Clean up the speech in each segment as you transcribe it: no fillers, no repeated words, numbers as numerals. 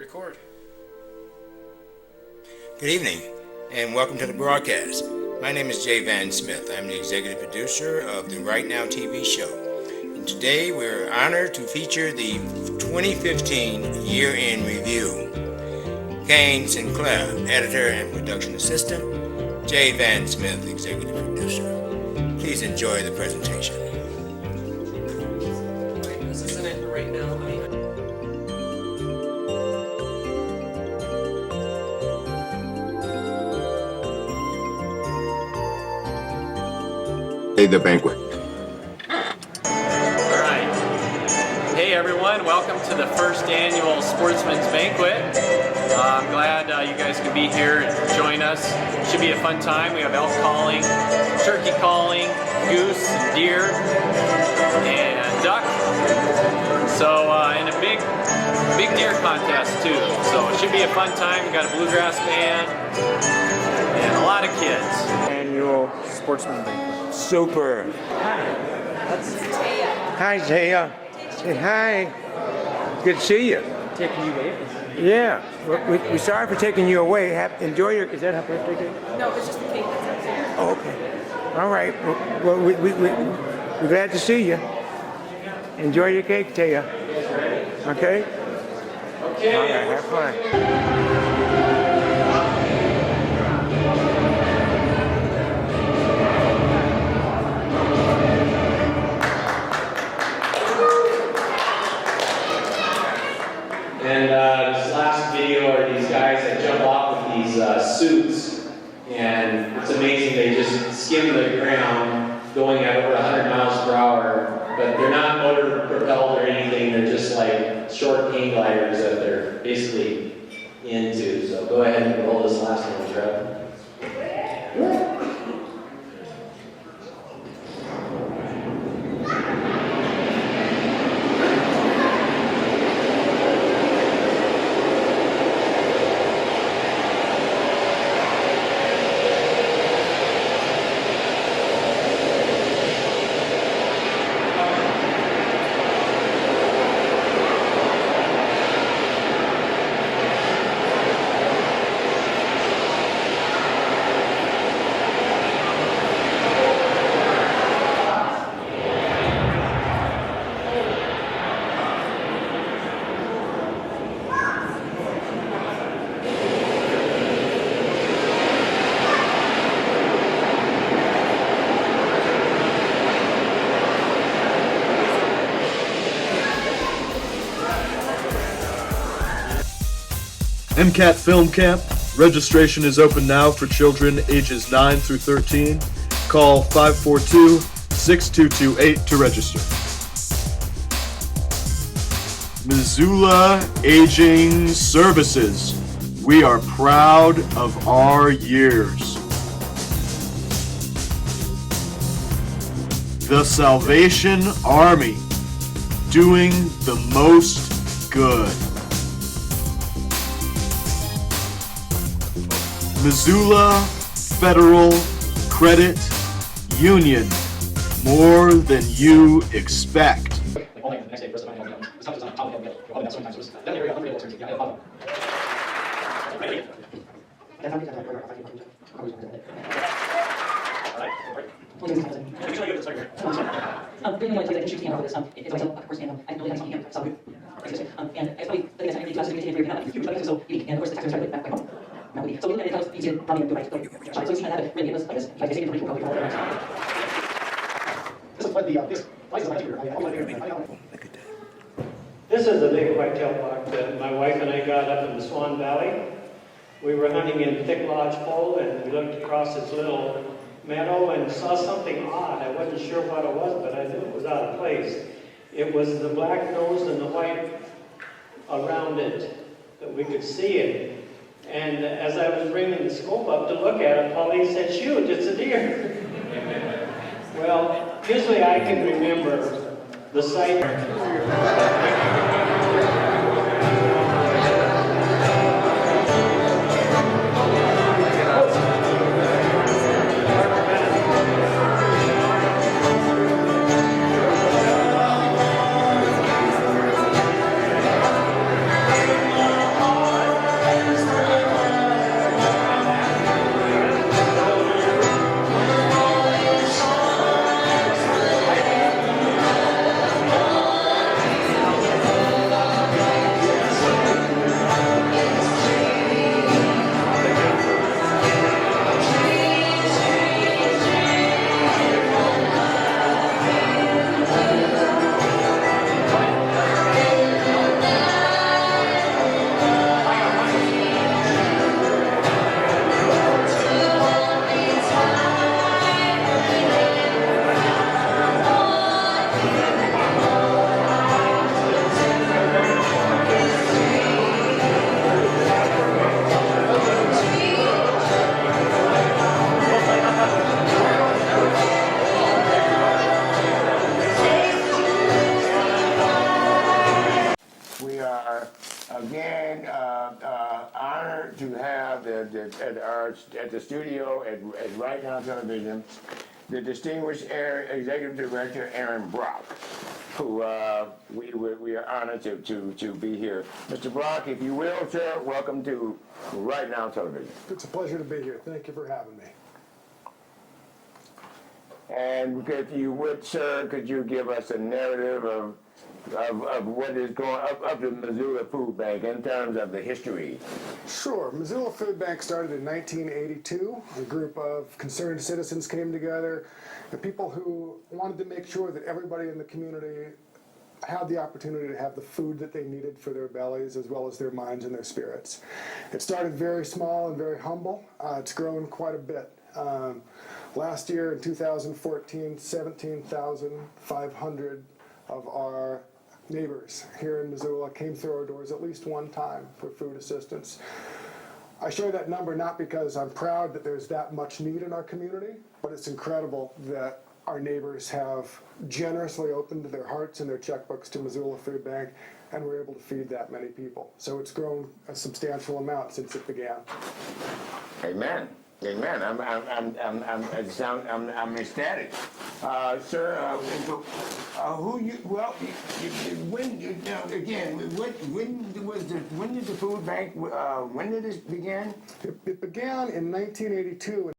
Record. Good evening, and welcome to the broadcast. My name is Jay Van Smith. I'm the executive producer of the Right Now TV show. And today we're honored to feature the 2015 year-end review. Kane Sinclair, editor and production assistant. Jay Van Smith, executive producer. Please enjoy the presentation. This isn't it right now. The banquet. All right. Hey everyone, welcome to the first annual Sportsman's Banquet. I'm glad you guys can be here and join us. Should be a fun time. We have elk calling, turkey calling, goose, and deer, and duck. So, and a big deer contest too. So it should be a fun time. We got a bluegrass band and a lot of kids. Annual Sportsman Banquet. Super. That's Hi, Taya. Say hi. Good to see you. taking you away. Yeah. We're sorry for taking you away. Enjoy your. Is that a birthday cake? No, it's just the cake that's up here. Oh, okay. All right. Well, we're glad to see you. Enjoy your cake, Taya. Okay? Okay. All right. Have fun. And this last video are these guys that jump off with these suits, and it's amazing. They just skim the ground, going at over 100 miles per hour, but they're not motor propelled or anything. They're just like short hang gliders that they're basically into. So go ahead and roll this last one, Trev. MCAT Film Camp. Registration is open now for children ages 9 through 13. Call 542-6228 to register. Missoula Aging Services. We are proud of our years. The Salvation Army. Doing the most good. Missoula Federal Credit Union, more than you expect. This is a big whitetail buck that my wife and I got up in the Swan Valley. We were hunting in Thick Lodgepole, and we looked across this little meadow and saw something odd. I wasn't sure what it was, but I knew it was out of place. It was the black nose and the white around it that we could see it. And as I was bringing the scope up to look at it, Pauline said, "Shoot, it's a deer." Well, usually I can remember the sight. are again honored to have at the studio at Right Now Television the distinguished Executive Director Aaron Brock, who we are honored to be here. Mr. Brock, if you will, sir, welcome to Right Now Television. It's a pleasure to be here. Thank you for having me. And if you would, sir, could you give us a narrative of what is going up the Missoula Food Bank in terms of the history? Sure. Missoula Food Bank started in 1982. A group of concerned citizens came together, the people who wanted to make sure that everybody in the community had the opportunity to have the food that they needed for their bellies as well as their minds and their spirits. It started very small and very humble. It's grown quite a bit. Last year in 2014, 17,500 of our neighbors here in Missoula came through our doors at least one time for food assistance. I share that number not because I'm proud that there's that much need in our community, but it's incredible that our neighbors have generously opened their hearts and their checkbooks to Missoula Food Bank, and we're able to feed that many people. So it's grown a substantial amount since it began. Amen. Amen. I'm ecstatic, sir. When did the food bank? When did this begin? It began in 1982.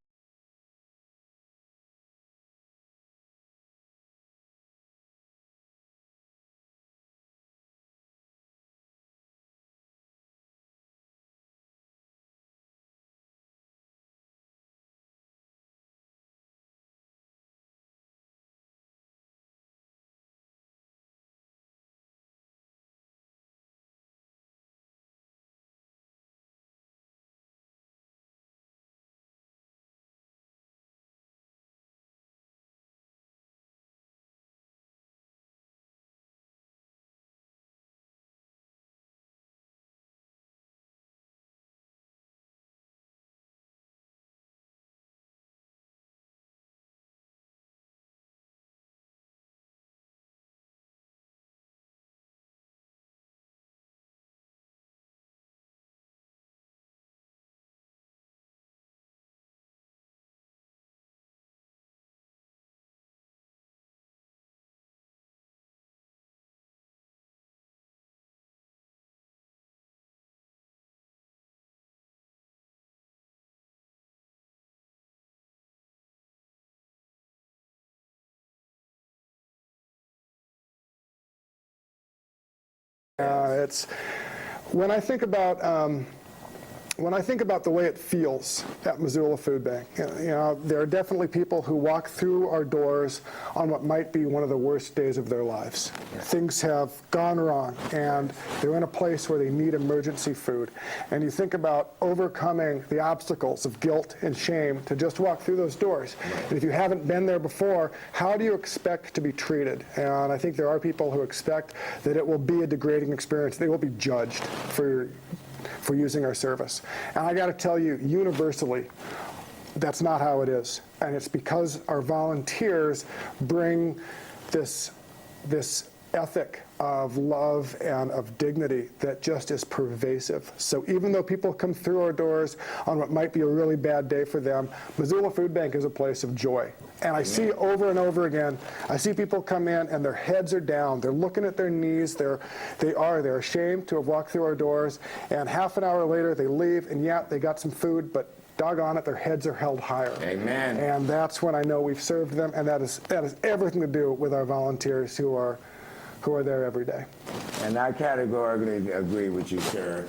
It's when I think about the way it feels at Missoula Food Bank. There are definitely people who walk through our doors on what might be one of the worst days of their lives. Things have gone wrong, and they're in a place where they need emergency food. And you think about overcoming the obstacles of guilt and shame to just walk through those doors. And if you haven't been there before, how do you expect to be treated? And I think there are people who expect that it will be a degrading experience. They will be judged for using our service. And I got to tell you, universally, that's not how it is. And it's because our volunteers bring this ethic of love and of dignity that just is pervasive. So even though people come through our doors on what might be a really bad day for them, Missoula Food Bank is a place of joy. And I see over and over again, I see people come in and their heads are down. They're looking at their knees. They're ashamed to have walked through our doors. And half an hour later, they leave, and yeah, they got some food, but doggone it, their heads are held higher. Amen. And that's when I know we've served them, and that has everything to do with our volunteers who are there every day. And I categorically agree with you, sir.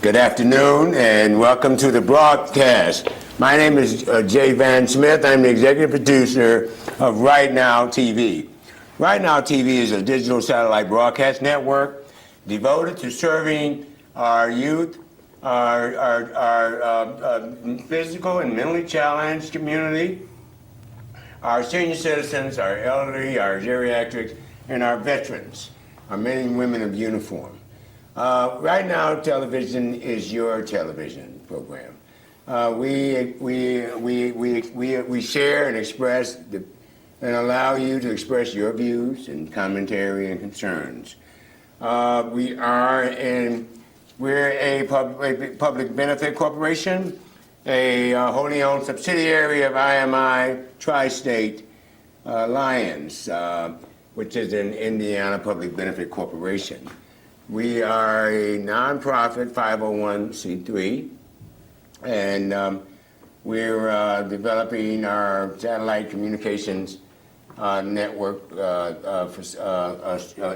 Good afternoon and welcome to the broadcast. My name is Jay Van Smith. I'm the executive producer of Right Now TV. Right Now TV is a digital satellite broadcast network devoted to serving our youth, our physical and mentally challenged community, our senior citizens, our elderly, our geriatrics, and our veterans, our men and women of uniform. Right Now television is your television program. We share and express and allow you to express your views and commentary and concerns. We're a public benefit corporation, a wholly owned subsidiary of IMI Tri-State Lions, which is an Indiana public benefit corporation. We are a nonprofit 501c3, and we're developing our satellite communications network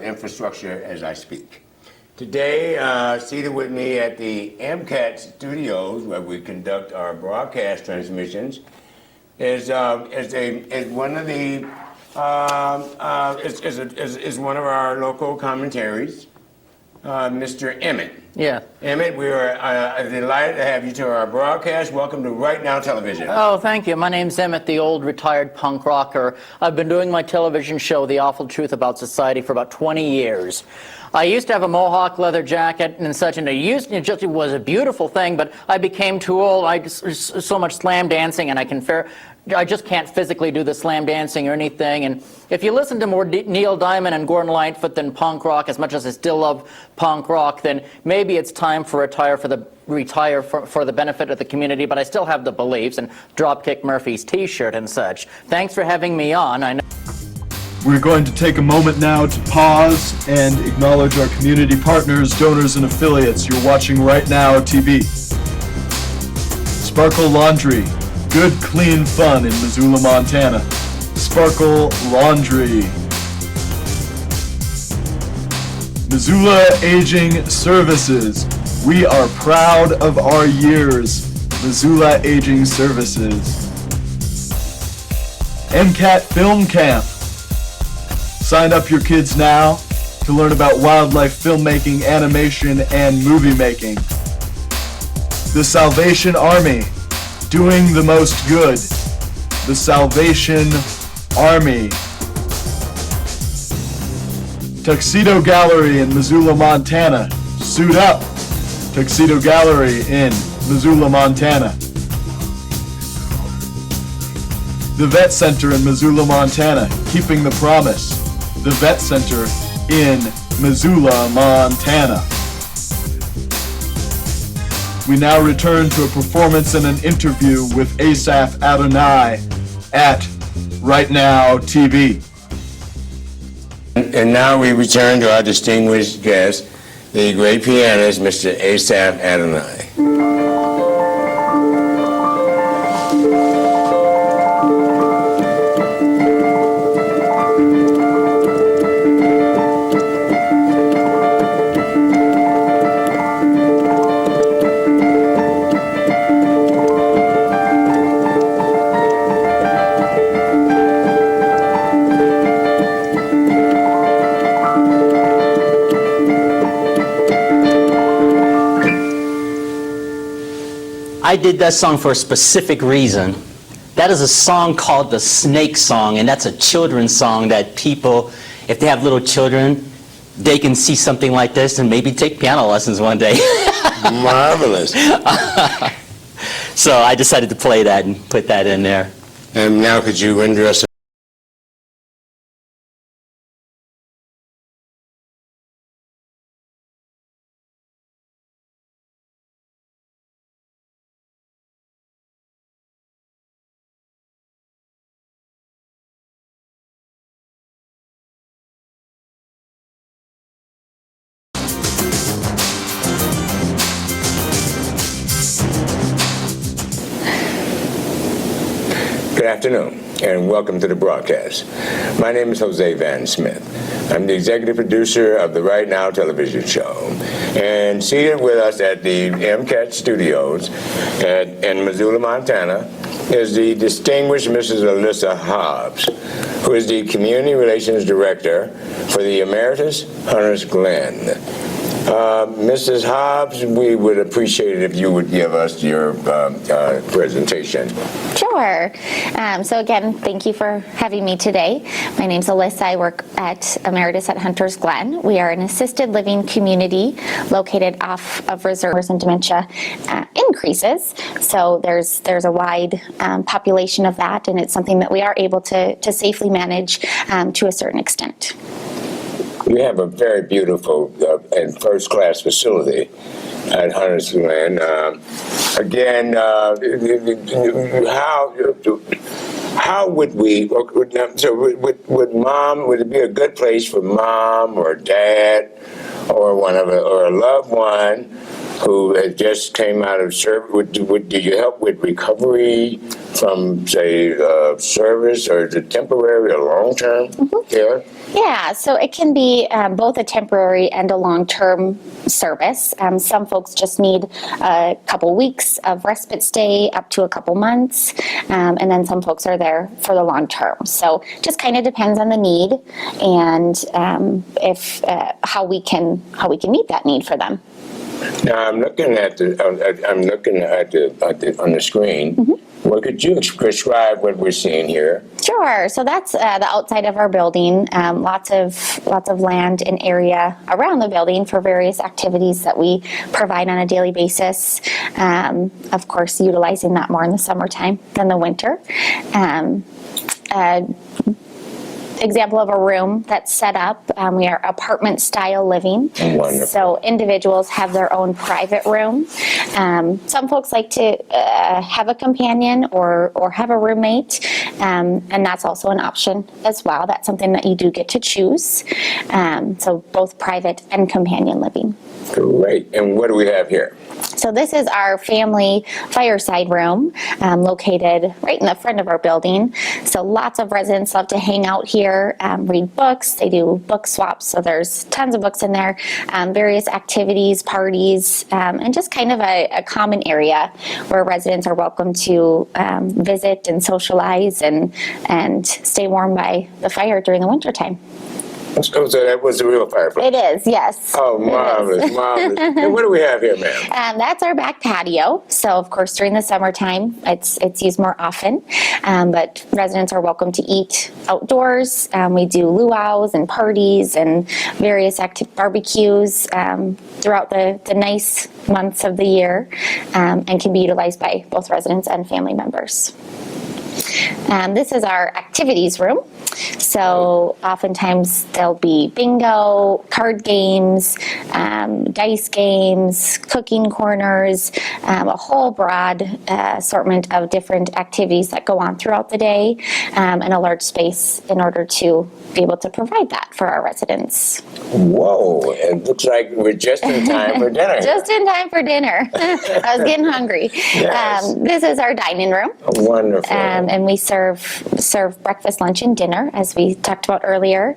infrastructure as I speak. Today, seated with me at the MCAT studios, where we conduct our broadcast transmissions, is one of our local commentaries, Mr. Emmett. Yeah. Emmett, we are delighted to have you to our broadcast. Welcome to Right Now Television. Oh, thank you. My name's Emmett, the old retired punk rocker. I've been doing my television show, The Awful Truth About Society, for about 20 years. I used to have a mohawk leather jacket and such, and it was a beautiful thing, but I became too old. I just so much slam dancing, and I just can't physically do the slam dancing or anything. And if you listen to more Neil Diamond and Gordon Lightfoot than punk rock, as much as I still love punk rock, then maybe it's time for retire for the benefit of the community, but I still have the beliefs and Dropkick Murphy's t-shirt and such. Thanks for having me on. I know. We're going to take a moment now to pause and acknowledge our community partners, donors, and affiliates. You're watching Right Now TV. Sparkle Laundry, good, clean fun in Missoula, Montana. Sparkle Laundry. Missoula Aging Services. We are proud of our years. Missoula Aging Services. MCAT Film Camp. Sign up your kids now to learn about wildlife filmmaking, animation, and movie making. The Salvation Army, doing the most good. The Salvation Army. Tuxedo Gallery in Missoula, Montana. Suit up. Tuxedo Gallery in Missoula, Montana. The Vet Center in Missoula, Montana, keeping the promise. The Vet Center in Missoula, Montana. We now return to a performance and an interview with Asaph Adonai at Right Now TV. And now we return to our distinguished guest, the great pianist, Mr. Asaph Adonai. I did that song for a specific reason. That is a song called the Snake Song, and that's a children's song that people, if they have little children, they can see something like this and maybe take piano lessons one day. Marvelous. So I decided to play that and put that in there. And now could you render us Good afternoon, and welcome to the broadcast. My name is Jose Van Smith. I'm the executive producer of the Right Now television show. And seated with us at the MCAT studios in Missoula, Montana, is the distinguished Mrs. Alyssa Hobbs, who is the Community Relations Director for the Emeritus Hunters Glen. Mrs. Hobbs, we would appreciate it if you would give us your presentation. Sure. So again, thank you for having me today. My name's Alyssa. I work at Emeritus at Hunters Glen. We are an assisted living community located off of reserves and dementia increases. So there's a wide population of that, and it's something that we are able to safely manage to a certain extent. You have a very beautiful and first-class facility at Hunters Glen. Again, how would we? So would it be a good place for mom or dad or or a loved one who had just came out of service? Do you help with recovery from, say, service, or is it temporary or long-term care? Yeah, so it can be both a temporary and a long-term service. Some folks just need a couple weeks of respite stay up to a couple months, and then some folks are there for the long term. So just kind of depends on the need and if how we can meet that need for them. Now I'm looking at on the screen. Mm-hmm. Well, could you describe what we're seeing here? Sure. So that's the outside of our building. Lots of land and area around the building for various activities that we provide on a daily basis. Of course, utilizing that more in the summertime than the winter. Example of a room that's set up. We are apartment style living. Wonderful. So individuals have their own private room. Some folks like to have a companion or have a roommate, and that's also an option as well. That's something that you do get to choose. So both private and companion living. Great. And what do we have here? So this is our family fireside room located right in the front of our building. So lots of residents love to hang out here, read books. They do book swaps, so there's tons of books in there, various activities, parties, and just kind of a common area where residents are welcome to visit and socialize and stay warm by the fire during the wintertime. So that was the real fireplace? It is, yes. Oh, marvelous, marvelous. And what do we have here, ma'am? That's our back patio. So, of course, during the summertime, it's used more often. But residents are welcome to eat outdoors. We do luau's and parties and various active barbecues throughout the nice months of the year, and can be utilized by both residents and family members. This is our activities room. So oftentimes there'll be bingo, card games, dice games, cooking corners, a whole broad assortment of different activities that go on throughout the day, and a large space in order to be able to provide that for our residents. Whoa, it looks like we're just in time for dinner. Just in time for dinner. I was getting hungry. Yes. This is our dining room. Wonderful. And we serve breakfast, lunch, and dinner, as we talked about earlier.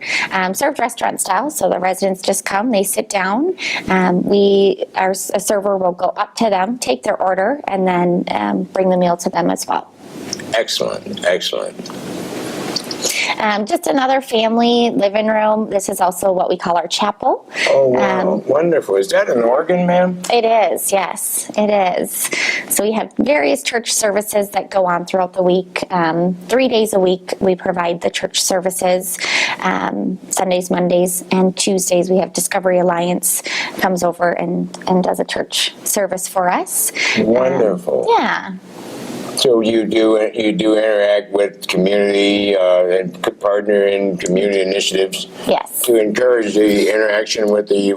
Served restaurant style, so the residents just come, they sit down. A server will go up to them, take their order, and then bring the meal to them as well. Excellent, excellent. Just another family living room. This is also what we call our chapel. Oh, wow. Wonderful. Is that an organ, ma'am? It is, yes, it is. So we have various church services that go on throughout the week. 3 days a week we provide the church services. Sundays, Mondays, and Tuesdays we have Discovery Alliance comes over and does a church service for us. Wonderful. Yeah. So you do interact with community and partner in community initiatives. Yes. To encourage the interaction with the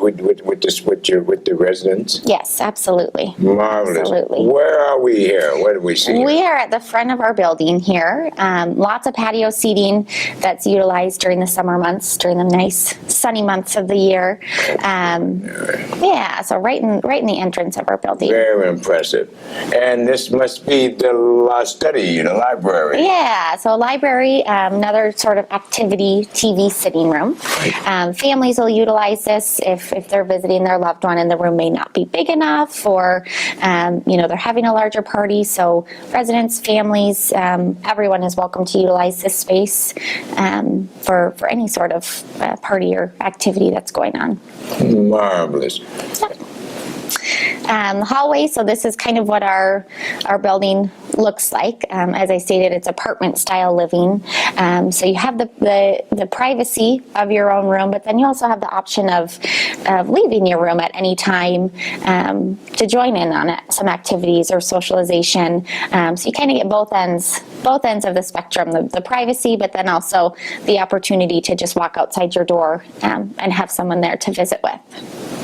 residents. Yes, absolutely. Marvelous. Absolutely. Where are we here? What do we see? We are at the front of our building here. Lots of patio seating that's utilized during the summer months, during the nice sunny months of the year. Yeah, so right in the entrance of our building. Very impressive. And this must be the study in a library. Yeah, so a library, another sort of activity TV sitting room. Families will utilize this if they're visiting their loved one and the room may not be big enough, or they're having a larger party. So residents, families, everyone is welcome to utilize this space for any sort of party or activity that's going on. Marvelous. Hallway, so this is kind of what our building looks like. As I stated, it's apartment style living. So you have the privacy of your own room, but then you also have the option of leaving your room at any time to join in on some activities or socialization. So you kind of get both ends of the spectrum, the privacy, but then also the opportunity to just walk outside your door and have someone there to visit with.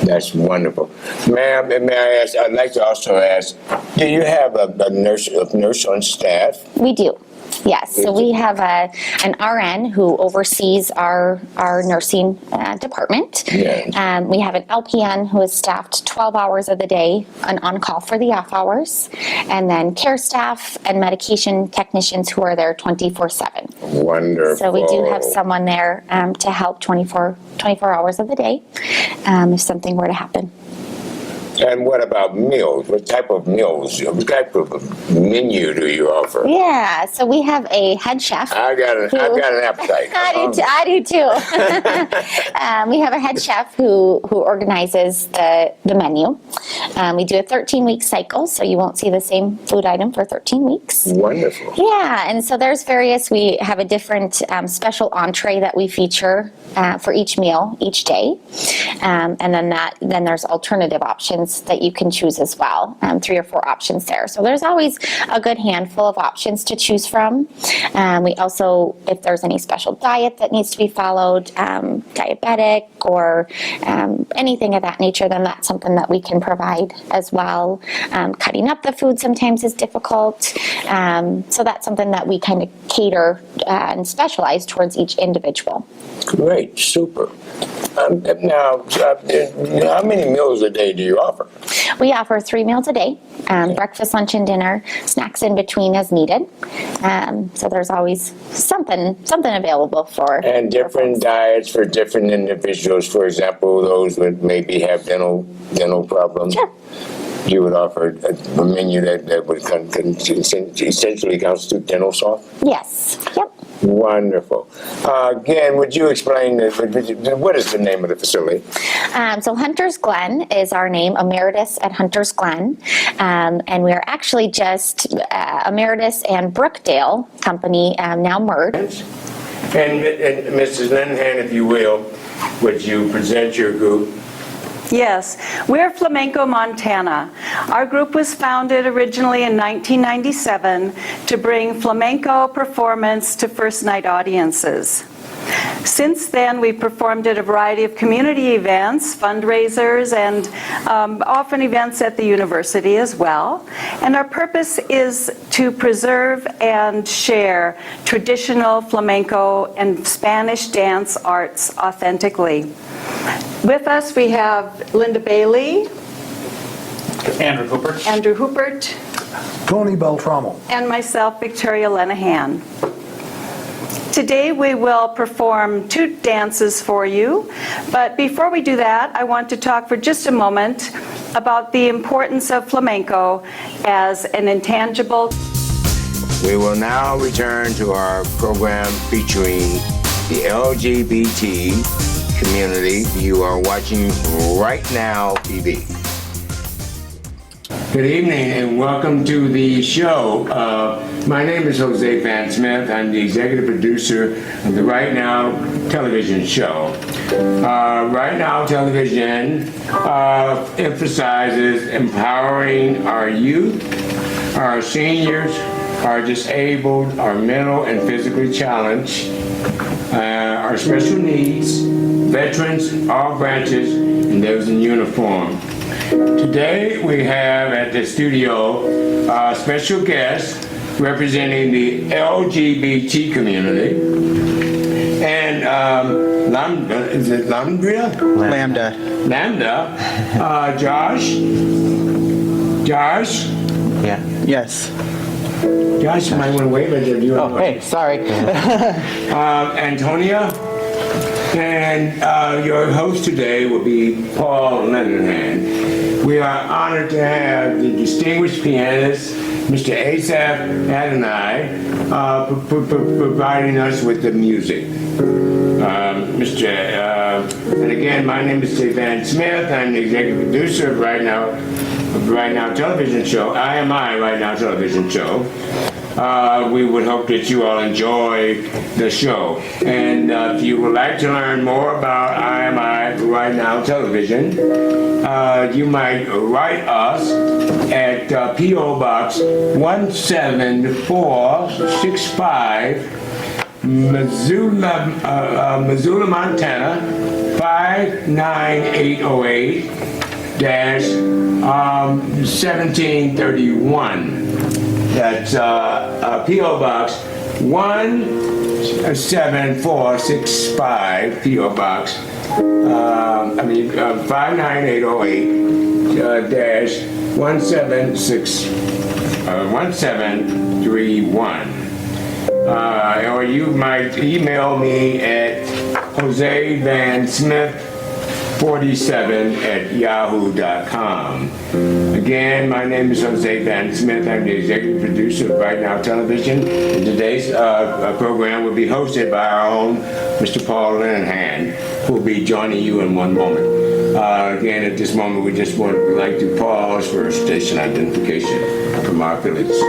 That's wonderful. Ma'am, may I ask, I'd like to also ask, do you have a nurse on staff? We do. Yes, so we have an RN who oversees our nursing department. Yes. We have an LPN who is staffed 12 hours of the day and on call for the off hours, and then care staff and medication technicians who are there 24/7. Wonderful. So we do have someone there to help 24 hours of the day if something were to happen. And what about meals? What type of meals? What type of menu do you offer? Yeah, so we have a head chef. I've got an appetite. I do too. We have a head chef who organizes the menu. We do a 13-week cycle, so you won't see the same food item for 13 weeks. Wonderful. Yeah, and so there's we have a different special entree that we feature for each meal each day. And then there's alternative options that you can choose as well, 3 or 4 options there. So there's always a good handful of options to choose from. We also, if there's any special diet that needs to be followed, diabetic or anything of that nature, then that's something that we can provide as well. Cutting up the food sometimes is difficult. So that's something that we kind of cater and specialize towards each individual. Great, super. Now, how many meals a day do you offer? We offer 3 meals a day, breakfast, lunch, and dinner, snacks in between as needed. So there's always something available for. And different diets for different individuals. For example, those that maybe have dental problems. Sure. You would offer a menu that would essentially constitute dental soft? Yes. Yep. Wonderful. Again, would you explain what is the name of the facility? So Hunter's Glen is our name, Emeritus at Hunter's Glen. And we are actually just Emeritus and Brookdale Company now merged. And Mrs. Linehan, if you will, would you present your group? Yes, we're Flamenco Montana. Our group was founded originally in 1997 to bring flamenco performance to first night audiences. Since then, we've performed at a variety of community events, fundraisers, and often events at the university as well. And our purpose is to preserve and share traditional flamenco and Spanish dance arts authentically. With us, we have Linda Bailey, Andrew Hoopert, Tony Beltramo, and myself, Victoria Lenahan. Today we will perform 2 dances for you, but before we do that, I want to talk for just a moment about the importance of flamenco as an intangible. We will now return to our program featuring the LGBT community. You are watching Right Now TV. Good evening and welcome to the show. My name is Jose Van Smith. I'm the executive producer of the Right Now television show. Right Now television emphasizes empowering our youth, our seniors, our disabled, our mental and physically challenged, our special needs, veterans, all branches, and those in uniform. Today we have at the studio a special guest representing the LGBT community, and Lambda, Josh? Yeah. Yes. Josh, you might want to wave at you. Oh, hey, sorry. Antonia, and your host today will be Paul Leonard. We are honored to have the distinguished pianist, Mr. Asaph Adonai, providing us with the music. And again, my name is Jay Van Smith. I'm the executive producer of Right Now Television Show, IMI Right Now Television Show. We would hope that you all enjoy the show. And if you would like to learn more about IMI Right Now Television, you might write us at P.O. Box 17465, Missoula, Montana 59808-1731. That's P.O. Box 17465, P.O. Box 59808-1731. Or you might email me at josevansmith47@yahoo.com. Again, my name is Jose Van Smith. I'm the executive producer of Right Now Television. And today's program will be hosted by our own Mr. Paul Linehan, who will be joining you in one moment. Again, at this moment, we just would like to pause for station identification from our affiliates.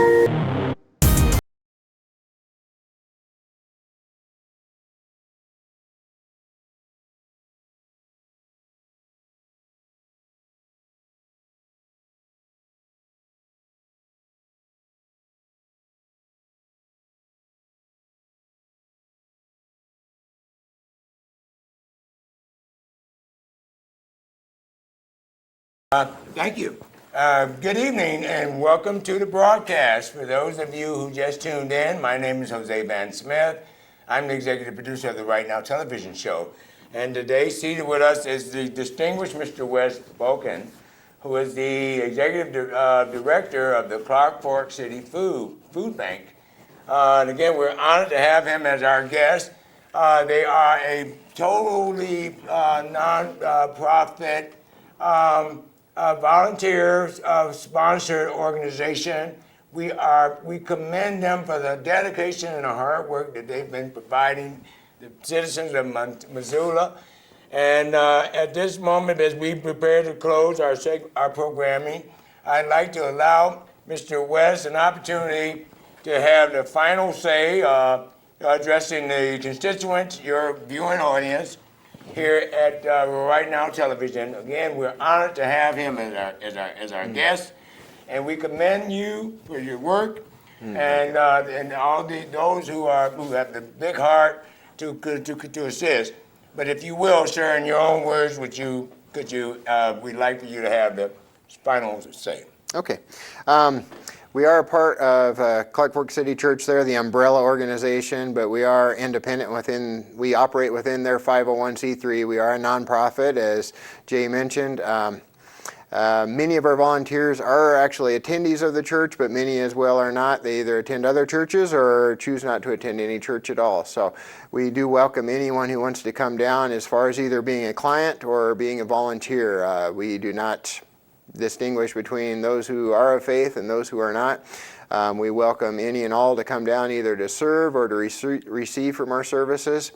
Thank you. Good evening and welcome to the broadcast. For those of you who just tuned in, my name is Jose Van Smith. I'm the executive producer of the Right Now Television Show. And today, seated with us is the distinguished Mr. Wes Boken, who is the executive director of the Clark Fork City Food Bank. And again, we're honored to have him as our guest. They are a totally non-profit volunteers sponsored organization. We commend them for the dedication and the hard work that they've been providing the citizens of Missoula. And at this moment, as we prepare to close our programming, I'd like to allow Mr. West an opportunity to have the final say addressing the constituents, your viewing audience, here at Right Now Television. Again, we're honored to have him as our guest, and we commend you for your work and all those who have the big heart to assist. But if you will, sir, in your own words, we'd like for you to have the final say. Okay. We are a part of Clark Fork City Church there, the umbrella organization, but we are independent we operate within their 501c3. We are a nonprofit, as Jay mentioned. Many of our volunteers are actually attendees of the church, but many as well are not. They either attend other churches or choose not to attend any church at all. So we do welcome anyone who wants to come down as far as either being a client or being a volunteer. We do not distinguish between those who are of faith and those who are not. We welcome any and all to come down either to serve or to receive from our services.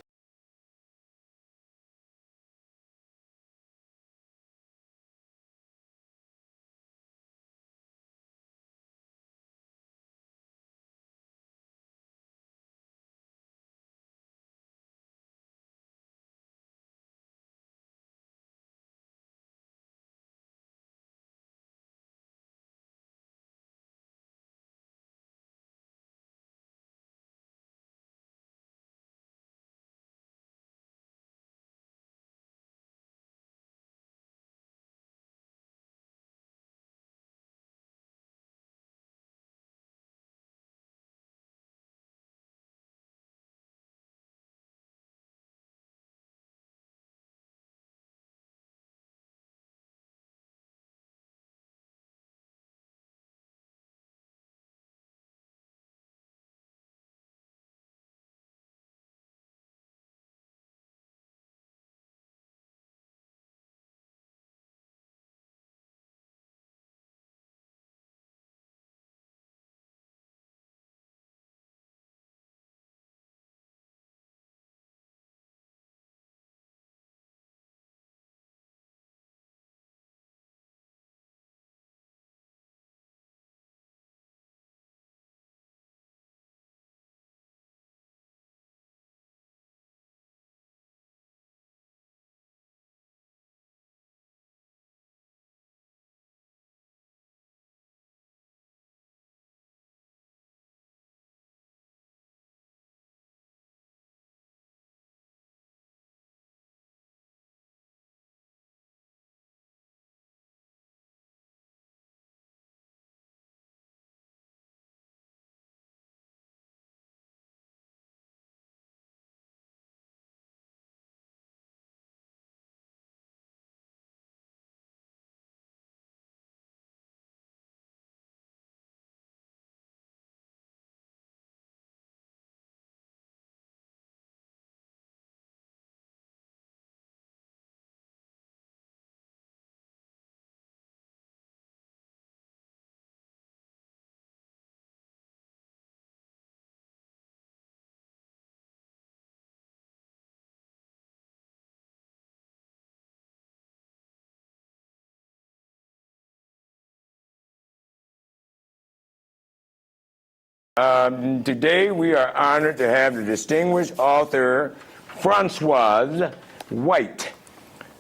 Today we are honored to have the distinguished author Francoise White,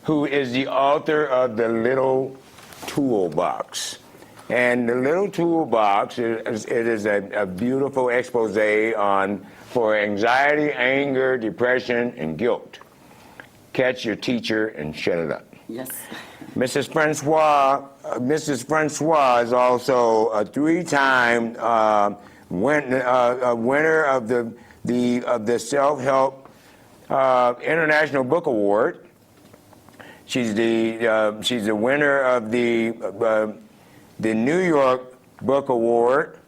who is the author of The Little Toolbox. And The Little Toolbox is a beautiful expose for anxiety, anger, depression, and guilt. Catch your teacher and shut it up. Yes. Mrs. Francois is also a three-time winner of the Self-Help International Book Award. She's the winner of the New York Book Award,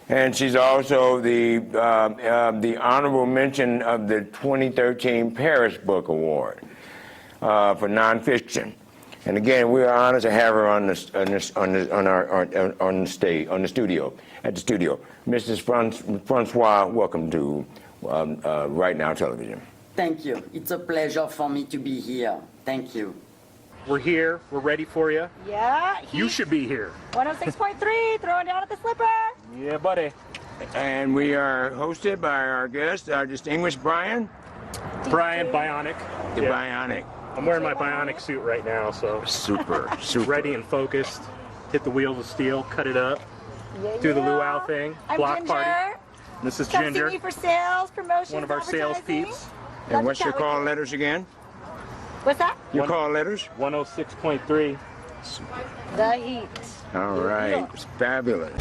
and she's also the honorable mention of the 2013 Paris Book Award for nonfiction. And again, we are honored to have her at the studio. Mrs. Francois, welcome to Right Now Television. Thank you. It's a pleasure for me to be here. Thank you. We're here. We're ready for you. Yeah. You should be here. 106.3, throwing down at the slipper. Yeah, buddy. And we are hosted by our guest, our distinguished Brian. Brian Bionic. The Bionic. I'm wearing my Bionic suit right now, so. Super. Ready and focused. Hit the wheels of steel, cut it up. Yeah, Do the luau thing. I'm block Ginger. party. This is Come Ginger. see me for sales, promotions, One of our sales peeps. And what's your call letters again? What's that? Your call letters? 106.3. The heat. All right. It's fabulous.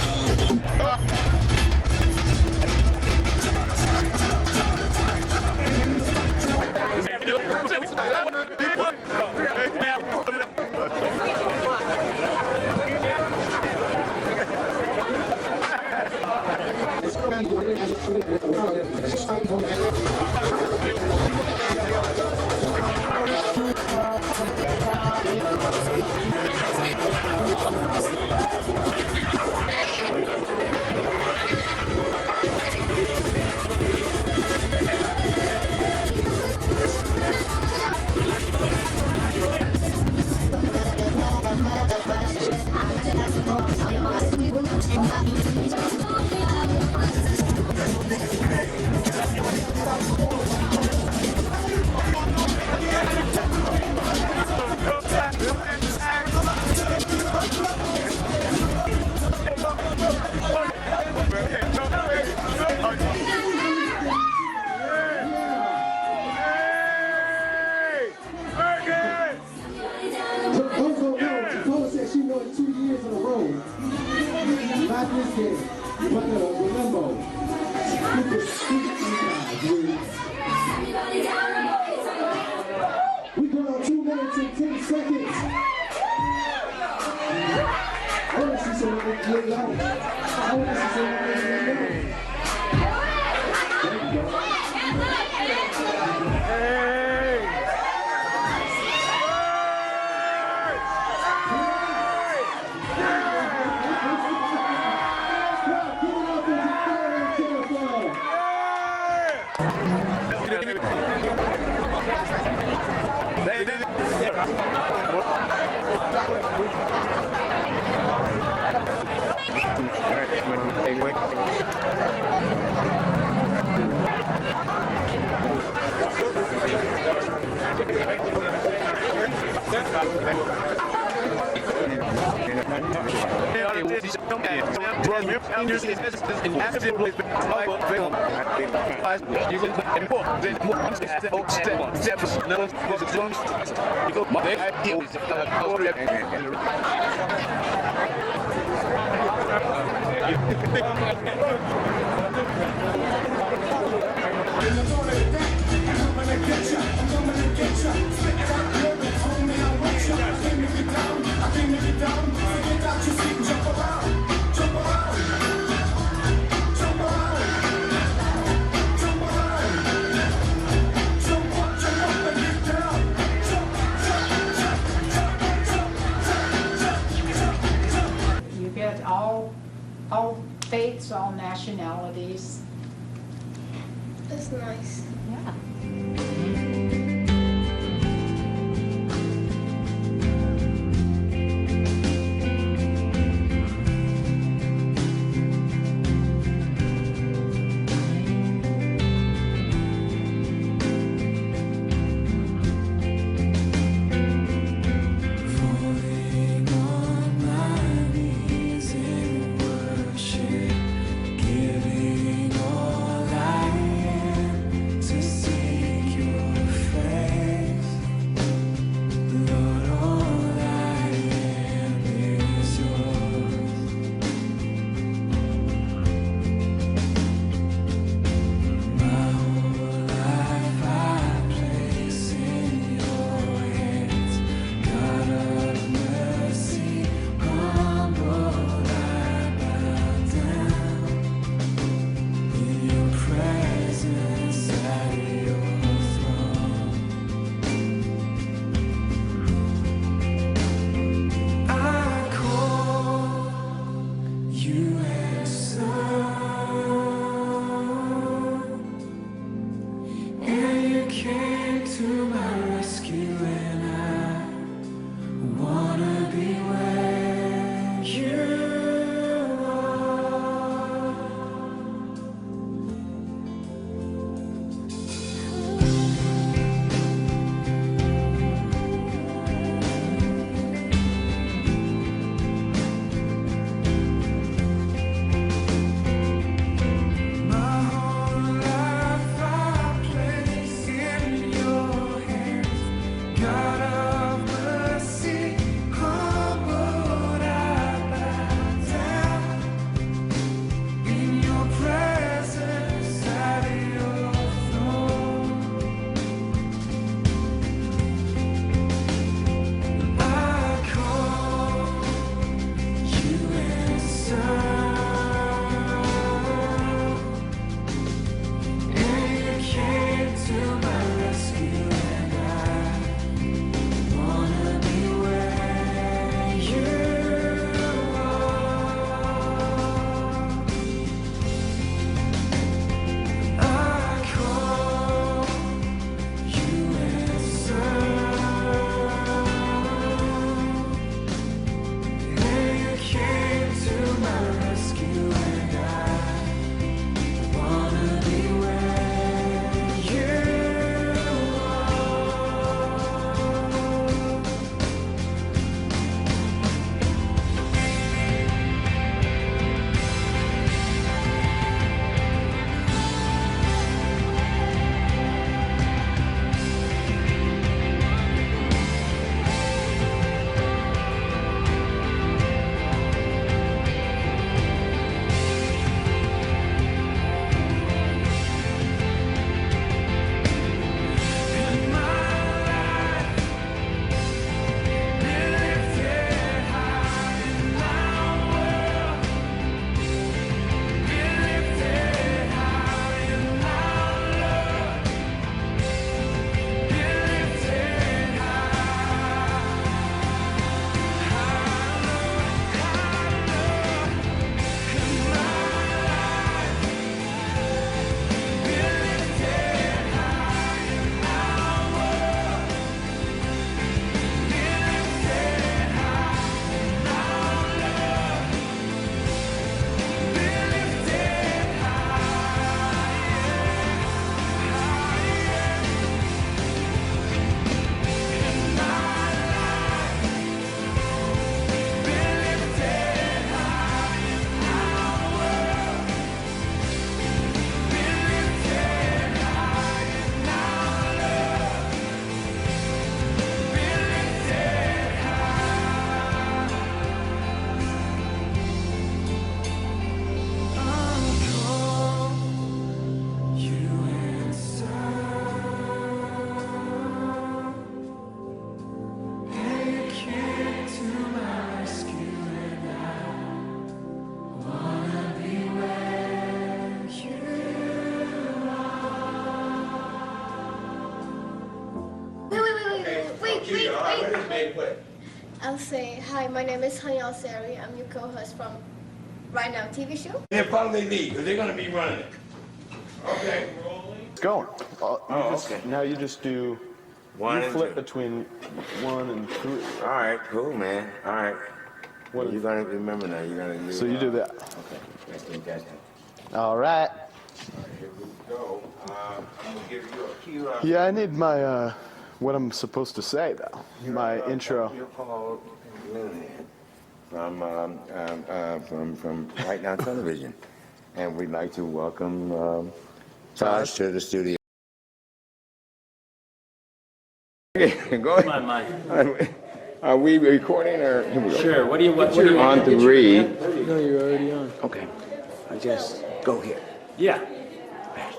You get all faiths, all nationalities. That's nice. Yeah. how you put it. I'll say, hi, my name is Hani Al-Sari. I'm your co-host from Right Now TV show. They'll probably leave, because they're going to be running it. Okay. It's going. Okay. Now you just do, One you and flip two. between 1 and 3. All right, cool, man. All right. What you're going to remember now? You're going to do. So you do that. Okay. Let's do that. All right. Here we go. I'm going to give you a cue. Yeah, I need my, what I'm supposed to say, though. My intro. You're called Looney from Right Now Television. And we'd like to welcome Tosh to the studio. Go ahead. Are we recording or? Here we go. Sure. What do you want? On 3. No, you're already on. Okay. I just go here. Yeah.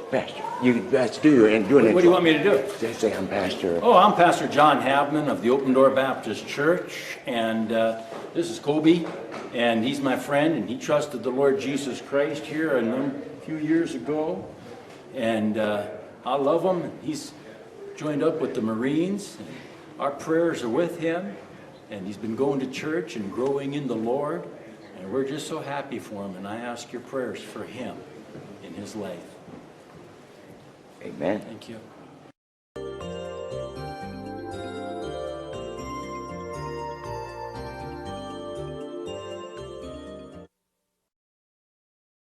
Pastor. You guys do an intro. What do you want me to do? Just say I'm Pastor. Oh, I'm Pastor John Havman of the Open Door Baptist Church, and this is Kobe, and he's my friend, and he trusted the Lord Jesus Christ here a few years ago, and I love him. He's joined up with the Marines, and our prayers are with him, and he's been going to church and growing in the Lord, and we're just so happy for him, and I ask your prayers for him in his life. Amen. Thank you.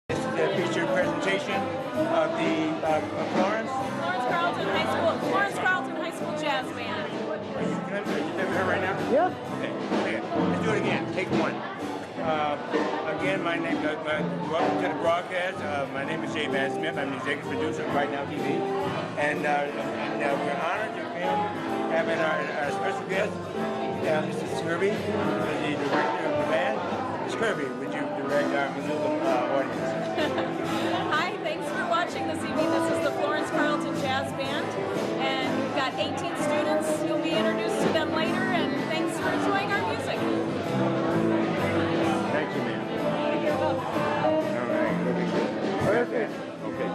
This is a featured presentation of the Florence. Florence Carlton High School Jazz Band. Can I do her right now? Yeah. Okay. Let's do it again. Take 1. Again, my name. Welcome to the broadcast. My name is Jay Van Smith. I'm the executive producer of Right Now TV, and we're honored to film having our special guest, Mrs. Kirby, the director of the band. Ms. Kirby, would you direct our Missoula audience? Hi, thanks for watching this evening. This is the Florence Carlton Jazz Band, and we've got 18 students. You'll be introduced to them later, and thanks for enjoying our music. Thank you, ma'am. You're welcome. All right. Perfect. Okay.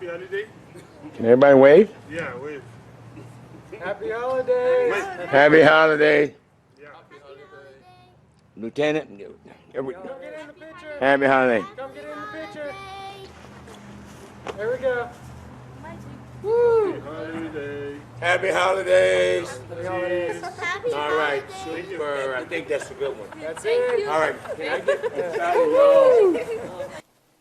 Happy holiday? Can everybody wave? Yeah, wave. Happy holidays! Happy holiday. Lieutenant. Happy holiday. Come get in the picture. There we go. Woo! Happy holidays. Happy holidays. All right, super. I think that's a good one. That's it. All right, can I get this out of y'all?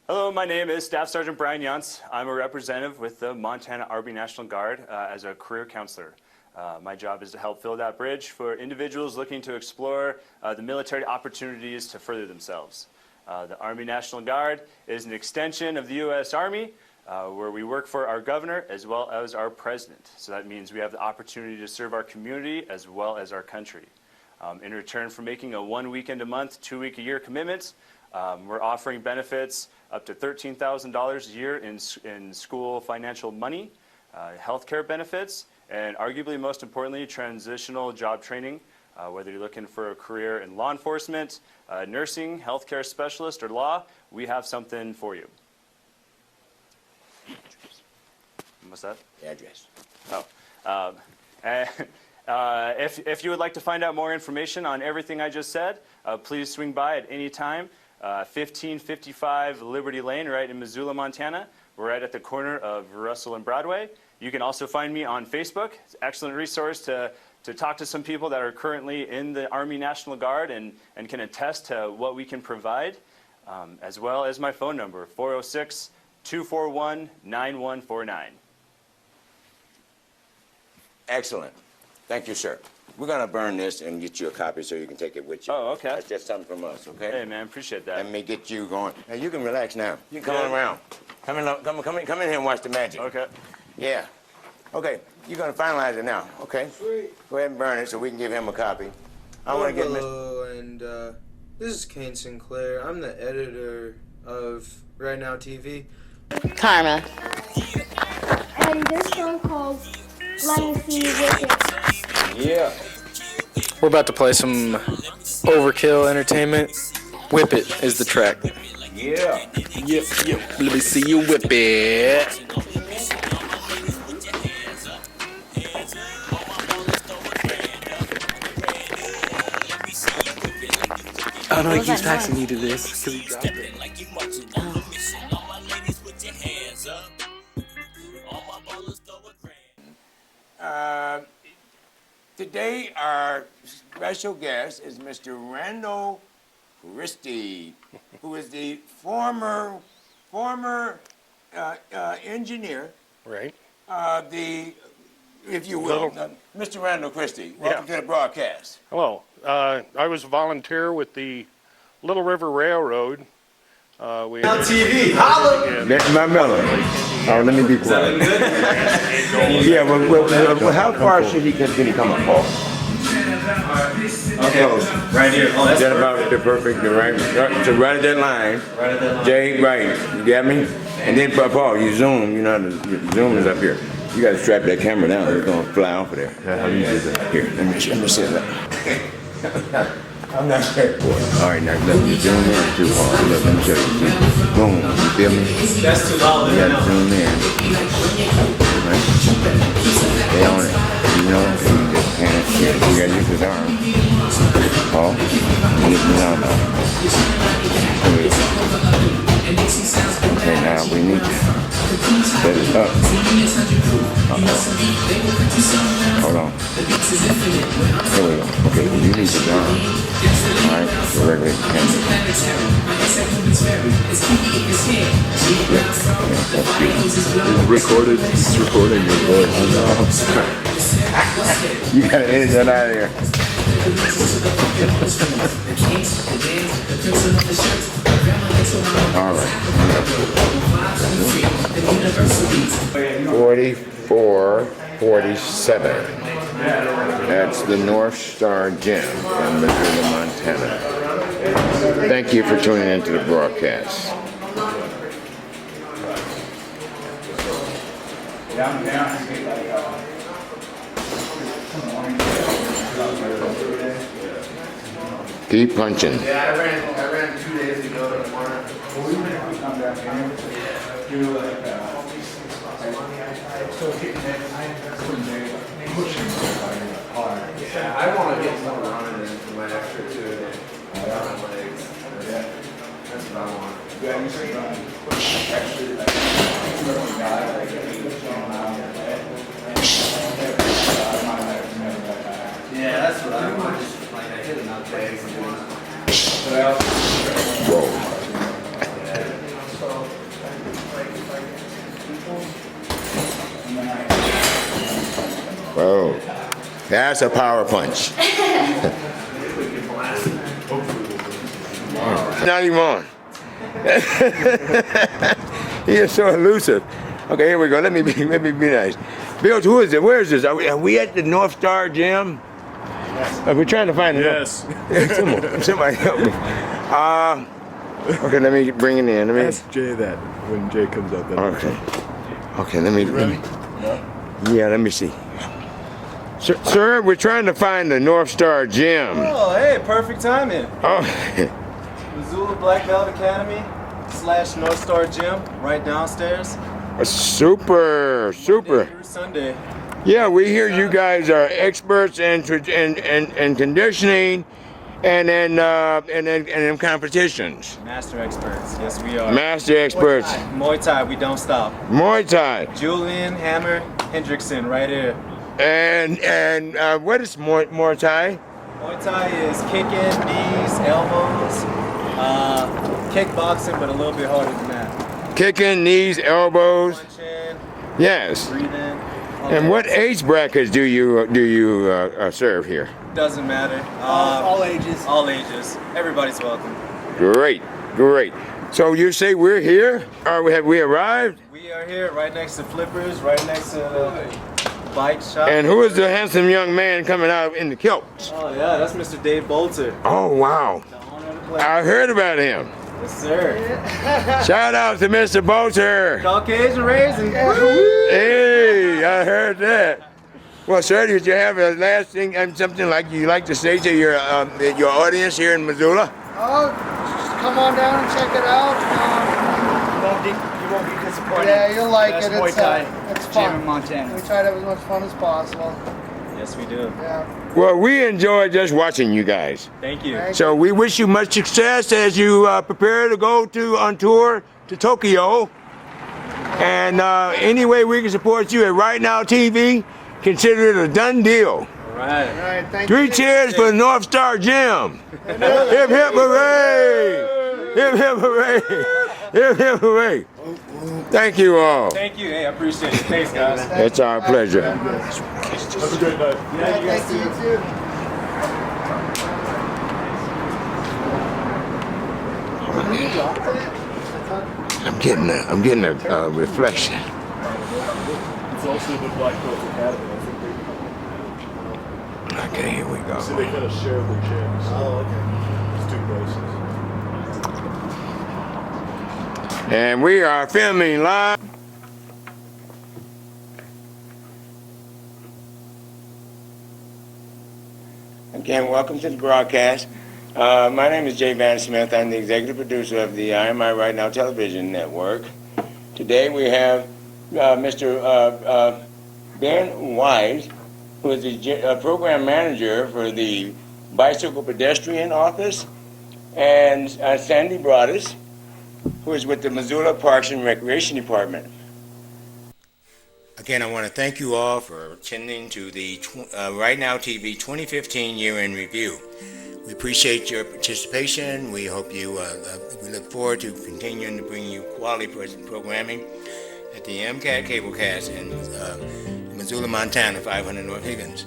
Hello, my name is Staff Sergeant Brian Yance. I'm a representative with the Montana Army National Guard as a career counselor. My job is to help fill that bridge for individuals looking to explore the military opportunities to further themselves. The Army National Guard is an extension of the U.S. Army, where we work for our governor as well as our president. So that means we have the opportunity to serve our community as well as our country. In return for making a 1 weekend a month, 2 week a year commitment, we're offering benefits up to $13,000 a year in school financial money, healthcare benefits, and arguably most importantly, transitional job training. Whether you're looking for a career in law enforcement, nursing, healthcare specialist, or law, we have something for you. What's that? The address. Oh. If you would like to find out more information on everything I just said, please swing by at any time. 1555 Liberty Lane, right in Missoula, Montana. We're right at the corner of Russell and Broadway. You can also find me on Facebook. It's an excellent resource to talk to some people that are currently in the Army National Guard and can attest to what we can provide, as well as my phone number, 406-241-9149. Excellent. Thank you, sir. We're going to burn this and get you a copy so you can take it with you. Oh, okay. That's just something from us, okay? Hey, man, appreciate that. Let me get you going. Now, you can relax now. You can come on around. Come in here and watch the magic. Okay. Yeah. Okay, you're going to finalize it now, okay? Sweet. Go ahead and burn it so we can give him a copy. I want to get Hello, and this is Kane Sinclair. I'm the editor of Right Now TV. Karma. And this song called Let Me See You With It. Yeah. We're about to play some Overkill Entertainment. Whip It is the track. Yeah. Yep. Let me see you whip it. Oh no, he keeps taxing me to this because he dropped it. Today, our special guest is Mr. Randall Christie, who is the former engineer. Right. If you will, Mr. Randall Christie, welcome to the broadcast. Hello. I was a volunteer with the Little River Railroad. We On TV, holla! That's my melody. Oh, let me be quiet. Yeah, well, how far should he come up, Paul? Okay, right here. Oh, that's that about the perfect, right at that line. Right at that line. Jay, right, you got me? And then, Paul, you zoom, you know, the zoom is up here. You got to strap that camera down, it's going to fly off of there. How do you do that? Here, let me see that. I'm not scared for it. All right, now let me zoom in too hard. Look, let me show you. Boom, you feel me? That's too loud. You got to zoom in. Right? Stay on it. You know, and you just pan it. Yeah, you got to use his arm. Paul, get his arm out. Okay, now we need to set it up. Hold on. There we go. Okay, you need the arm. Alright, so regular camera. Recorded. It's recording your voice. You gotta edit that out of here. Alright. 4447. That's the North Star Gym in Missoula, Montana. Thank you for tuning into the broadcast. Keep punching. Yeah, I ran 2 days ago to Florida. Yeah, I want to get some running in for my extra 2 days. On my legs. That's what I want. Yeah, you should run. Actually, Whoa, that's a power punch. Not even on. He is so elusive. Okay, here we go. Let me be nice. Bill, who is it? Where is this? Are we at the North Star Gym? We're trying to find it. Yes. Somebody help me. Okay, let me bring it in. Ask Jay that when Jay comes up. Okay. Okay, let me. Yeah, let me see. Sir, we're trying to find the North Star Gym. Oh, hey, perfect timing. Oh. Missoula Black Belt Academy / North Star Gym, right downstairs. Super. Monday through Sunday. Yeah, we hear you guys are experts in conditioning and in competitions. Master experts, yes we are. Master experts. Muay Thai, we don't stop. Muay Thai. Julian Hammer Hendrickson, right here. And what is Muay Thai? Muay Thai is kicking, knees, elbows, kickboxing, but a little bit harder than that. Kicking, knees, elbows. Punching. Yes. Breathing. And what age brackets do you serve here? Doesn't matter. All ages. All ages. Everybody's welcome. Great. So you say we're here? Or have we arrived? We are here right next to Flippers, right next to the bike shop. And who is the handsome young man coming out in the kilt? Oh yeah, that's Mr. Dave Bolter. Oh wow. I heard about him. Yes, sir. Shout out to Mr. Bolter. Caucasian raising. Hey, I heard that. Well, sir, did you have a last thing, something like you like to say to your audience here in Missoula? Oh, just come on down and check it out. You won't be disappointed. Yeah, you'll like Best it. Muay Thai It's gym fun. in Montana. We try to have as much fun as possible. Yes, we do. Yeah. Well, we enjoy just watching you guys. Thank you. So we wish you much success as you prepare to go on tour to Tokyo. And any way we can support you at Right Now TV, consider it a done deal. All right. All right, thank 3 you. cheers for the North Star Gym. Hip hip hooray! Hip hip hooray! Hip hip hooray! Thank you all. Thank you. Hey, I appreciate it. Thanks, guys. It's our pleasure. Have a good night. Yeah, you guys Thank you too. I'm getting a reflection. It's also the Black Belt Academy. I think Okay, here we go. so they kind of share the gyms. Oh, okay. It's 2 places. And we are filming live. Again, welcome to the broadcast. My name is Jay Van Smith. I'm the executive producer of the IMI Right Now television network. Today we have Mr. Ben Wise, who is the program manager for the Bicycle Pedestrian Office, and Sandy Broadus, who is with the Missoula Parks and Recreation Department. Again, I want to thank you all for attending to the Right Now TV 2015 Year-End Review. We appreciate your participation. We hope we look forward to continuing to bring you quality programming at the MCAT Cablecast in Missoula, Montana, 500 North Higgins.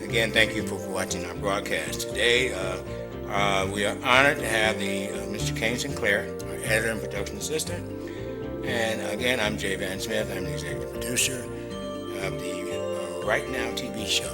Again, thank you for watching our broadcast today. We are honored to have Mr. Kane Sinclair, our editor and production assistant. And again, I'm Jay Van Smith. I'm the executive producer of the Right Now TV show.